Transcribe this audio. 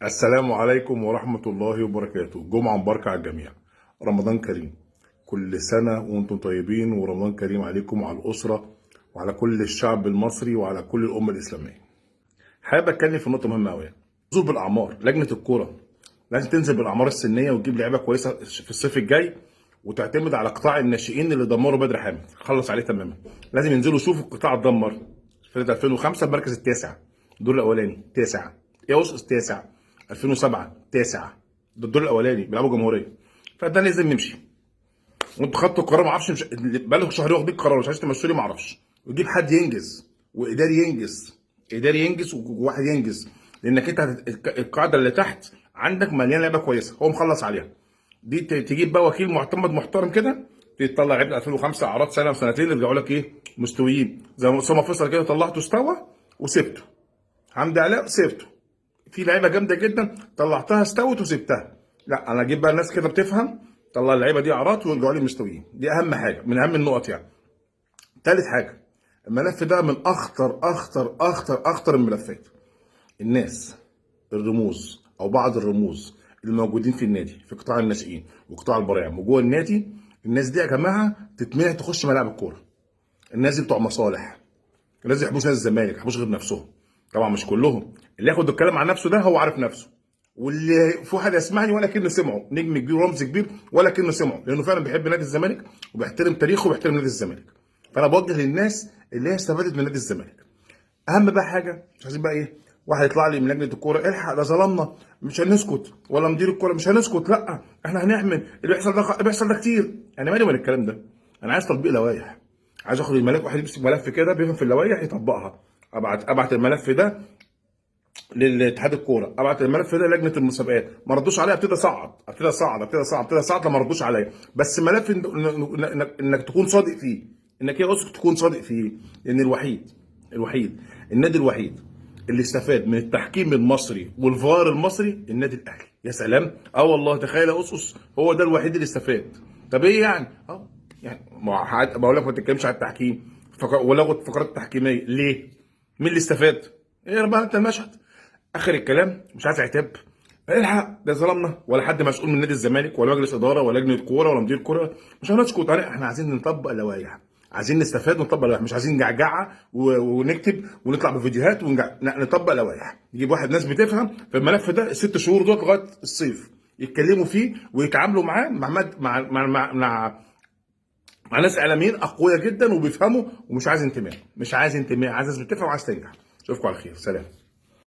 السلام عليكم ورحمة الله وبركاته. جمعة مباركة على الجميع. رمضان كريم. كل سنة وانتم طيبين، ورمضان كريم عليكم وعلى الأسرة وعلى كل الشعب المصري وعلى كل الأمة الإسلامية. حابب أتكلم في نقطة مهمة أوي. نزول بالأعمار. لجنة الكورة لازم تنزل بالأعمار السنية وتجيب لعيبة كويسة في الصيف الجاي، وتعتمد على قطاع الناشئين اللي دمروا بدر حامد. خلص عليه تماما. لازم ينزلوا يشوفوا القطاع اتدمر. فرقة 2005 المركز التاسع، الدور الأولاني تاسع. يوسف تاسع. 2007 تاسع، ده الدور الاولاني بيلعبوا جمهوريه. فده لازم نمشي. وانتوا خدتوا القرار، ما اعرفش، مش بقالكم شهرين واخدين القرار، مش عايز تمشوا لي، ما اعرفش. ويجيب حد ينجز، واداري ينجز، اداري ينجز وواحد ينجز. لانك انت القاعده اللي تحت عندك مليانه لعيبه كويسه، هو مخلص عليها. دي تجيب بقى وكيل معتمد محترم كده، تطلع لعيبه 2005 اعراض سنه وسنتين يرجعوا لك ايه، مستويين. زي ما اسامه فيصل كده، طلعته استوى وسبته. حمدي علاء سبته. في لعيبه جامده جدا طلعتها استوت وسبتها. لا، انا اجيب بقى الناس كده بتفهم، طلع اللعيبه دي اعراض ويرجعوا لي مستويين. دي اهم حاجه من اهم النقط يعني. ثالث حاجه، الملف ده من اخطر الملفات. الناس، الرموز او بعض الرموز الموجودين في النادي، في قطاع الناشئين وقطاع البراعم وجوه النادي. الناس دي يا جماعه تتمنع تخش ملاعب الكوره. الناس دي بتوع مصالح. الناس دي يحبوش نادي الزمالك، ما يحبوش غير نفسهم. طبعا مش كلهم. اللي ياخد الكلام عن نفسه ده هو عارف نفسه. واللي في واحد يسمعني ولا كأنه سمعه، نجم كبير ورمز كبير ولا كأنه سمعه، لانه فعلا بيحب نادي الزمالك وبيحترم تاريخه وبيحترم نادي الزمالك. فانا بوجه للناس اللي هي استفادت من نادي الزمالك. اهم بقى حاجه، مش عايزين بقى ايه، واحد يطلع لي من لجنه الكوره الحق ده ظلمنا مش هنسكت، ولا مدير الكوره مش هنسكت، لا احنا هنعمل اللي بيحصل ده كتير. انا مالي من الكلام ده. انا عايز تطبيق لوائح. عايز اخد الملف، واحد يمسك ملف كده بيفهم في اللوائح يطبقها. ابعت الملف ده للاتحاد الكوره، ابعت الملف ده لجنه المسابقات، ما ردوش عليا، ابتدي اصعد لما ردوش عليا. بس ملف انك تكون صادق فيه، انك يا اسك تكون صادق فيه. لان الوحيد النادي الوحيد اللي استفاد من التحكيم المصري والفار المصري النادي الاهلي. يا سلام، والله تخيل يا اسس، هو ده الوحيد اللي استفاد. طب ايه يعني؟ يعني بقول لك ما تتكلمش على التحكيم ولغوا الفقرات التحكيميه ليه؟ مين اللي استفاد؟ ايه بقى انت المشهد. اخر الكلام، مش عايز عتاب. الحق ده ظلمنا، ولا حد مسؤول من نادي الزمالك ولا مجلس اداره ولا لجنه كوره ولا مدير كوره. مش هنسكت. احنا عايزين نطبق اللوائح، عايزين نستفاد ونطبق لوائح. مش عايزين جعجعه ونكتب ونطلع بفيديوهات لا، نطبق لوائح. نجيب واحد ناس بتفهم في الملف ده، الست شهور دول لغايه الصيف يتكلموا فيه ويتعاملوا معاه مع ناس اعلاميين اقوياء جدا وبيفهموا. ومش عايز انتماء، عايز ناس بتفهم وعايز تنجح. اشوفكم على خير. سلام.